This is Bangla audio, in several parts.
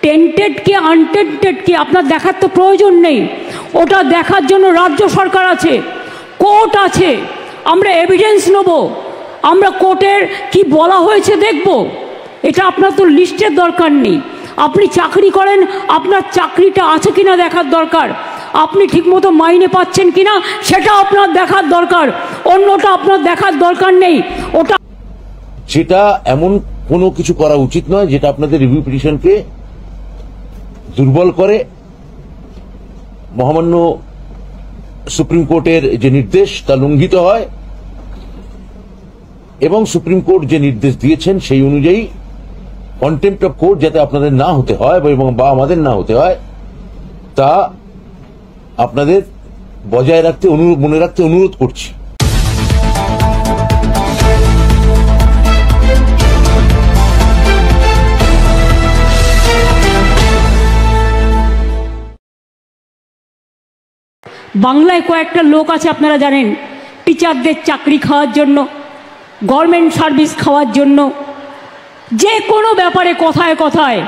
টেন্টেড কি আনটেন্টেড কি আপনার দেখার তো প্রয়োজন নেই। ওটা দেখার জন্য রাজ্য সরকার আছে, কোর্ট আছে, আমরা এভিডেন্স নেব, আমরা কোর্টের কি বলা হয়েছে দেখব। এটা আপনার তো লিস্টের দরকার নেই। আপনি চাকরি করেন, আপনার চাকরিটা আছে কিনা দেখার দরকার, আপনি ঠিকমতো মাইনে পাচ্ছেন কিনা সেটা আপনার দেখার দরকার, অন্যটা আপনার দেখার দরকার নেই। ওটা সেটা এমন কোনো কিছু করা উচিত নয় যেটা আপনাদের রিভিউ পিটিশনকে দুর্বল করে। মহামান্য সুপ্রিম কোর্টের যে নির্দেশ তা লঙ্ঘিত হয় এবং সুপ্রিম কোর্ট যে নির্দেশ দিয়েছেন সেই অনুযায়ী কন্টেম্প্ট অফ কোর্ট যাতে আপনাদের না হতে হয় এবং বা আমাদের না হতে হয় তা আপনাদের বজায় রাখতে মনে রাখতে অনুরোধ করছি। বাংলায় কয়েকটা লোক আছে আপনারা জানেন, টিচারদের চাকরি খাওয়ার জন্য, গভর্নমেন্ট সার্ভিস খাওয়ার জন্য, যে কোনো ব্যাপারে কথায় কথায়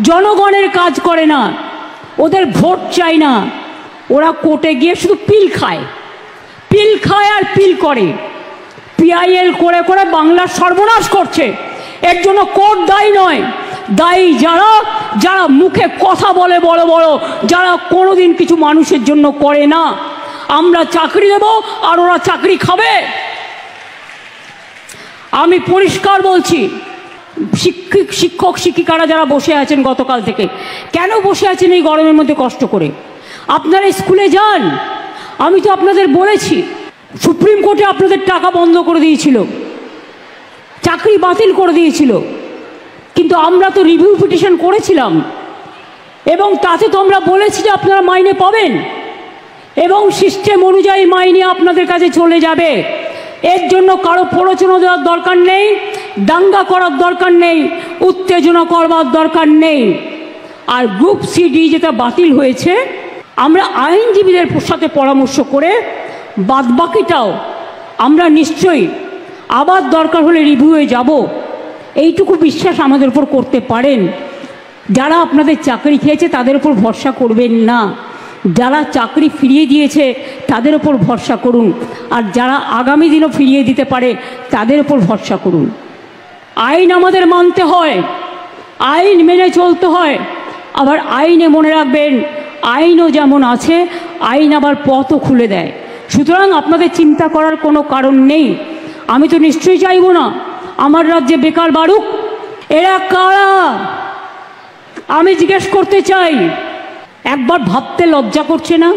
জনগণের কাজ করে না, ওদের ভোট চাই না, ওরা কোর্টে গিয়ে শুধু পিল খায় আর পিল করে, পিআইএল করে করে বাংলার সর্বনাশ করছে। এর জন্য কোর্ট দায়ী নয়, দায়ী যারা যারা মুখে কথা বলে বড় বড়, যারা কোনোদিন কিছু মানুষের জন্য করে না। আমরা চাকরি দেব আর ওরা চাকরি খাবে। আমি পরিষ্কার বলছি, শিক্ষক শিক্ষিকারা যারা বসে আছেন গতকাল থেকে, কেন বসে আছেন এই গরমের মধ্যে কষ্ট করে? আপনারা স্কুলে যান। আমি তো আপনাদের বলেছি, সুপ্রিম কোর্টে আপনাদের টাকা বন্ধ করে দিয়েছিল, চাকরি বাতিল করে দিয়েছিল, কিন্তু আমরা তো রিভিউ পিটিশন করেছিলাম এবং তাতে তো আমরা বলেছি যে আপনারা মাইনে পাবেন এবং সিস্টেম অনুযায়ী মাইনে আপনাদের কাছে চলে যাবে। এর জন্য কারো প্ররোচনা দেওয়ার দরকার নেই, দাঙ্গা করার দরকার নেই, উত্তেজনা করবার দরকার নেই। আর গ্রুপ সিডি যেটা বাতিল হয়েছে, আমরা আইনজীবীদের সাথে পরামর্শ করে বাদবাকিটাও আমরা নিশ্চয়ই আবার দরকার হলে রিভিউয়ে যাব, এইটুকু বিশ্বাস আমাদের উপর করতে পারেন। যারা আপনাদের চাকরি খেয়েছে তাদের উপর ভরসা করবেন না, যারা চাকরি ফিরিয়ে দিয়েছে তাদের উপর ভরসা করুন, আর যারা আগামী দিনও ফিরিয়ে দিতে পারে তাদের উপর ভরসা করুন। আইন আমাদের মানতে হয়, আইন মেনে চলতে হয়, আবার আইনে মনে রাখবেন আইনও যেমন আছে, আইন আবার পথও খুলে দেয়। সুতরাং আপনাদের চিন্তা করার কোনো কারণ নেই। আমি তো নিশ্চয়ই চাইব না আমার রাজ্যে বেকার বাড়ুক। এরা কারা আমি জিজ্ঞেস করতে চাই। একবার ভাবতে লজ্জা করছে না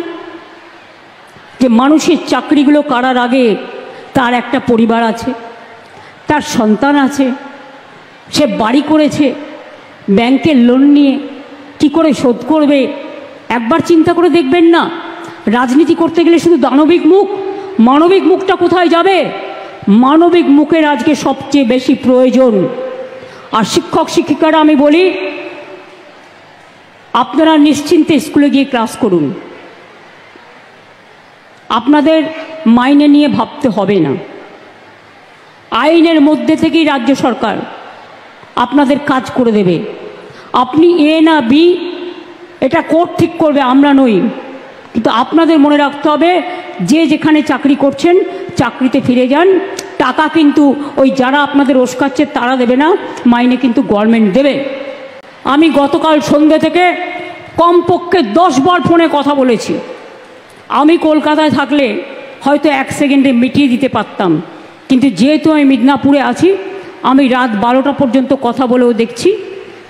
যে মানুষের চাকরিগুলো কারার আগে তার একটা পরিবার আছে, তার সন্তান আছে, সে বাড়ি করেছে, ব্যাংকের লোন নিয়ে কি করে শোধ করবে? একবার চিন্তা করে দেখবেন না? রাজনীতি করতে গেলে শুধু দানবিক মুখ, মানবিক মুখটা কোথায় যাবে? মানবিক মুখের আজকে সবচেয়ে বেশি প্রয়োজন। আর শিক্ষক শিক্ষিকারা আমি বলি, আপনারা নিশ্চিন্তে স্কুলে গিয়ে ক্লাস করুন, আপনাদের মাইনে নিয়ে ভাবতে হবে না। আইনের মধ্যে থেকেই রাজ্য সরকার আপনাদের কাজ করে দেবে। আপনি এ না বি এটা কোর্ট ঠিক করবে, আমরা নই। কিন্তু আপনাদের মনে রাখতে হবে, যে যেখানে চাকরি করছেন চাকরিতে ফিরে যান। টাকা কিন্তু ওই যারা আপনাদের ওস্কাচ্ছে তারা দেবে না, মাইনে কিন্তু গভর্নমেন্ট দেবে। আমি গতকাল সন্ধ্যে থেকে কমপক্ষে 10 বার ফোনে কথা বলেছি। আমি কলকাতায় থাকলে হয়তো 1 সেকেন্ডে মিটিয়ে দিতে পারতাম, কিন্তু যেহেতু আমি মিদনাপুরে আছি, আমি রাত 12টা পর্যন্ত কথা বলেও দেখছি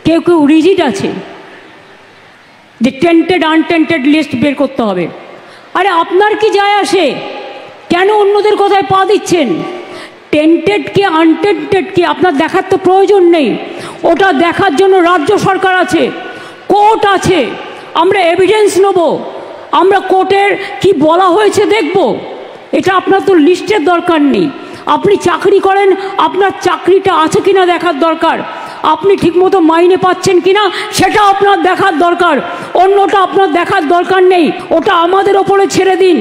কেউ কেউ রিজিড আছে যে টেন্টেড আনটেন্টেড লিস্ট বের করতে হবে। আরে আপনার কি যায় আসে? কেন অন্যদের কথায় পা দিচ্ছেন? টেন্টেড কি আনটেন্টেড কি আপনার দেখার তো প্রয়োজন নেই। ওটা দেখার জন্য রাজ্য সরকার আছে, কোর্ট আছে, আমরা এভিডেন্স নেব, আমরা কোর্টের কি বলা হয়েছে দেখব। এটা আপনার তো লিস্টের দরকার নেই। আপনি চাকরি করেন, আপনার চাকরিটা আছে কিনা দেখার দরকার, আপনি ঠিকমতো মাইনে পাচ্ছেন কিনা সেটা আপনার দেখার দরকার, অন্যটা আপনার দেখার দরকার নেই। ওটা আমাদের ওপরে ছেড়ে দিন।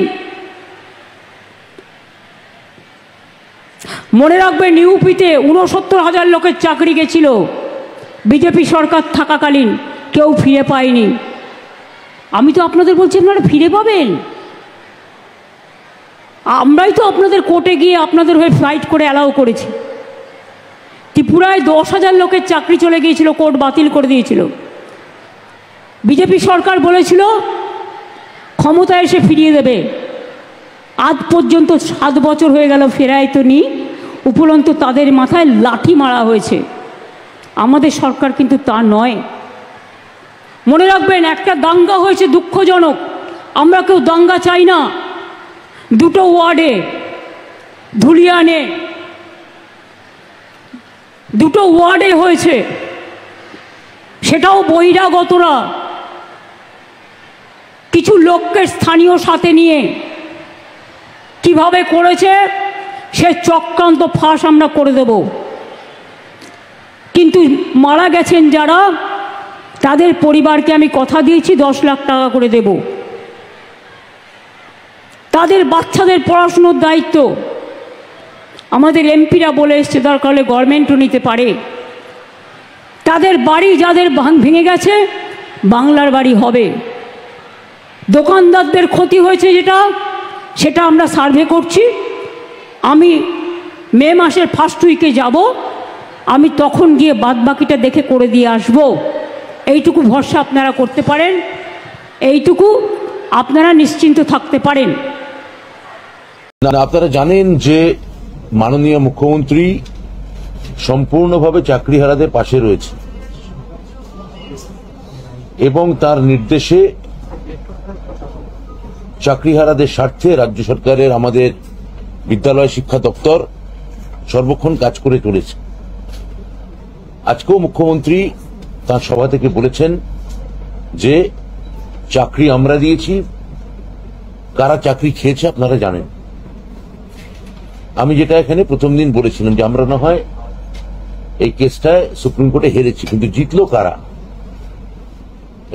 মনে রাখবেন, ইউপিতে 69,000 লোকের চাকরি গেছিল বিজেপি সরকার থাকাকালীন। কেউ ফিরে পায়নি। আমি তো আপনাদের বলছি আপনারা ফিরে পাবেন। আমরাই তো আপনাদের কোর্টে গিয়ে আপনাদের হয়ে ফাইট করে অ্যালাউ করেছি। ত্রিপুরায় 10,000 লোকের চাকরি চলে গিয়েছিল, কোর্ট বাতিল করে দিয়েছিল। বিজেপি সরকার বলেছিল ক্ষমতায় এসে ফিরিয়ে দেবে। আজ পর্যন্ত 7 বছর হয়ে গেল, ফেরায় তো নি। উপরন্তু তাদের মাথায় লাঠি মারা হয়েছে। আমাদের সরকার কিন্তু তা নয়। মনে রাখবেন, একটা দাঙ্গা হয়েছে দুঃখজনক, আমরা কেউ দাঙ্গা চাই না। 2টো ওয়ার্ডে ধুলিয়ানে 2টো ওয়ার্ডে হয়েছে, সেটাও বহিরাগতরা কিছু লোককে স্থানীয় সাথে নিয়ে কিভাবে করেছে সে চক্রান্ত ফাঁস আমরা করে দেব। কিন্তু মারা গেছেন যারা, তাদের পরিবারকে আমি কথা দিয়েছি 10 লাখ টাকা করে দেব। তাদের বাচ্চাদের পড়াশুনোর দায়িত্ব আমাদের এমপিরা বলে এসছে, দরকার হলে গভর্নমেন্টও নিতে পারে। তাদের বাড়ি যাদের ভেঙে গেছে, বাংলার বাড়ি হবে। দোকানদারদের ক্ষতি হয়েছে সেটা আমরা সার্ভে করছি। আমি মে মাসের ফার্স্ট উইকে যাব, আমি তখন গিয়ে বাদবাকিটা দেখে করে দিয়ে আসব। এইটুকু ভরসা আপনারা করতে পারেন, এইটুকু আপনারা নিশ্চিন্ত থাকতে পারেন। আপনারা জানেন যে মাননীয় মুখ্যমন্ত্রী সম্পূর্ণভাবে চাকরিহারাদের পাশে রয়েছে এবং তার নির্দেশে চাকরিহারাদের স্বার্থে রাজ্য সরকারের আমাদের বিদ্যালয় শিক্ষা দপ্তর সর্বক্ষণ কাজ করে চলেছে। আজকেও মুখ্যমন্ত্রী তার সভা থেকে বলেছেন যে চাকরি আমরা দিয়েছি, কারা চাকরি খেয়েছে আপনারা জানেন। আমি যেটা এখানে প্রথম দিন বলেছিলাম যে আমরা না হয় এই কেসটায় সুপ্রিম কোর্টে হেরেছি, কিন্তু জিতলো কারা?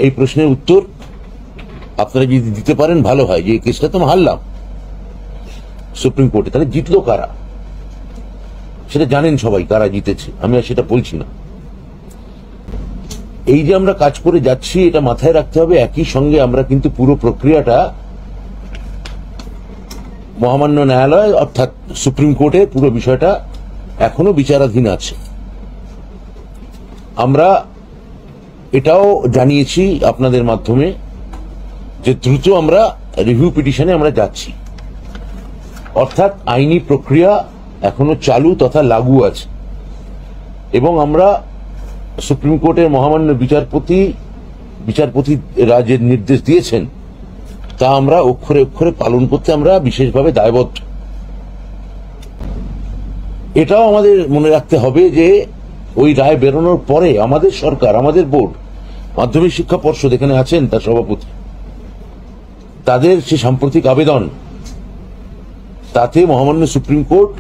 এই প্রশ্নের উত্তর আপনারা যদি দিতে পারেন ভালো হয়। যে এই কেসটা তো হারলাম সুপ্রিম কোর্টে, তাহলে জিতলো কারা? সেটা জানেন সবাই কারা জিতেছে, আমি আর সেটা বলছি না। এই যে আমরা কাজ করে যাচ্ছি, এটা মাথায় রাখতে হবে। একই সঙ্গে আমরা কিন্তু পুরো প্রক্রিয়াটা মহামান্য ন্যায়ালয় অর্থাৎ সুপ্রিম কোর্টে পুরো বিষয়টা এখনো বিচারাধীন আছে। আমরা এটাও জানিয়েছি আপনাদের মাধ্যমে যে দ্রুত আমরা রিভিউ পিটিশনে আমরা যাচ্ছি, অর্থাৎ আইনি প্রক্রিয়া এখনো চালু তথা লাগু আছে এবং আমরা সুপ্রিম কোর্টের মহামান্য বিচারপতিরা যে নির্দেশ দিয়েছেন তা আমরা অক্ষরে অক্ষরে পালন করতে আমরা বিশেষভাবে দায়বদ্ধ। এটাও আমাদের মনে রাখতে হবে যে ওই রায় বেরোনোর পরে আমাদের সরকার, আমাদের বোর্ড, মাধ্যমিক শিক্ষা পর্ষদ এখানে আছেন তার সভাপতি, তাদের সে সাম্প্রতিক আবেদন, তাতে মহামান্য সুপ্রিম কোর্ট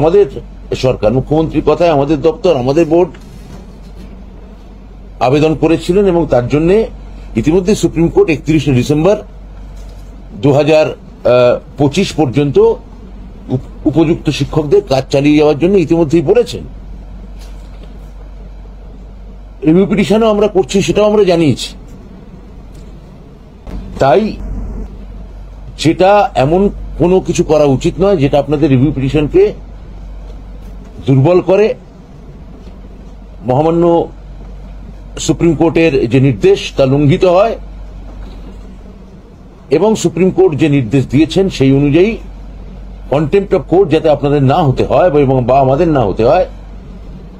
আমাদের সরকার, মুখ্যমন্ত্রীর কথায় আমাদের দপ্তর, আমাদের বোর্ড আবেদন করেছিলেন এবং তার জন্য ইতিমধ্যে সুপ্রিম কোর্ট 31শে ডিসেম্বর 2025 পর্যন্ত উপযুক্ত শিক্ষকদের কাজ চালিয়ে যাওয়ার জন্য ইতিমধ্যেই বলেছেন। রিভিউ পিটিশনও আমরা করছি, সেটাও আমরা জানিয়েছি। তাই যেটা এমন কোনো কিছু করা উচিত নয় যেটা আপনাদের রিভিউ পিটিশনকে দুর্বল করে। মহামান্য সুপ্রিম কোর্টের যে নির্দেশ তা লঙ্ঘিত হয় এবং সুপ্রিম কোর্ট যে নির্দেশ দিয়েছেন সেই অনুযায়ী কন্টেম্প্ট অফ কোর্ট যাতে আপনাদের না হতে হয় এবং বা আমাদের না হতে হয়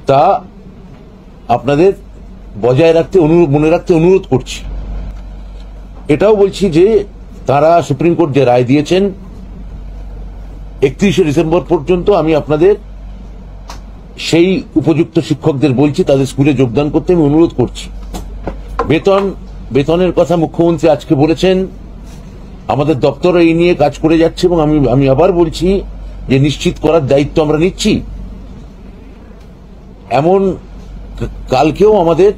তা আপনাদের বজায় রাখতে মনে রাখতে অনুরোধ করছি। এটাও বলছি যে তারা সুপ্রিম কোর্ট যে রায় দিয়েছেন 31শে ডিসেম্বর পর্যন্ত, আমি আপনাদের সেই উপযুক্ত শিক্ষকদের বলছি তাদের স্কুলে যোগদান করতে আমি অনুরোধ করছি। বেতনের কথা মুখ্যমন্ত্রী আজকে বলেছেন, আমাদের দপ্তর এই নিয়ে কাজ করে যাচ্ছে এবং আমি আবার বলছি যে নিশ্চিত করার দায়িত্ব আমরা নিচ্ছি। এমন কালকেও আমাদের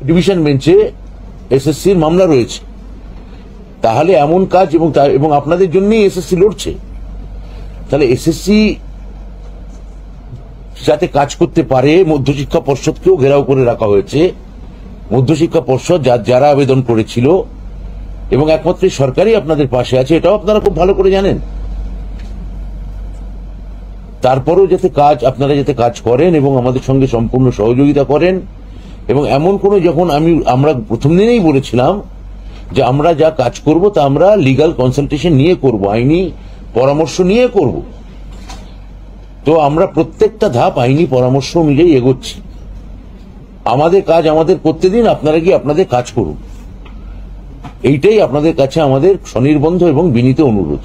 ডিভিশন বেঞ্চে এসএসসির মামলা রয়েছে, তাহলে এমন কাজ এবং আপনাদের জন্যই এসএসসি লড়ছে, তাহলে এসএসসি যাতে কাজ করতে পারে মধ্যশিক্ষা পর্ষদকেও ঘেরাও করে রাখা হয়েছে। মধ্যশিক্ষা পর্ষদ যারা আবেদন করেছিল এবং একমাত্র সরকারই আপনাদের পাশে আছে, এটাও আপনারা খুব ভালো করে জানেন। তারপরেও যাতে আপনারা যাতে কাজ করেন এবং আমাদের সঙ্গে সম্পূর্ণ সহযোগিতা করেন। এবং এমন কোনো আমরা প্রথম দিনেই বলেছিলাম যে আমরা যা কাজ করব তা আমরা লিগ্যাল কনসালটেশন নিয়ে করব, আইনি পরামর্শ নিয়ে করব। তো আমরা প্রত্যেকটা ধাপ আইনি পরামর্শ অনুযায়ী এগোচ্ছি। আমাদের কাজ আমাদের করতে দিন, আপনারা কি আপনাদের কাজ করুন, এইটাই আপনাদের কাছে আমাদের স্বনির্বন্ধ এবং বিনীত অনুরোধ।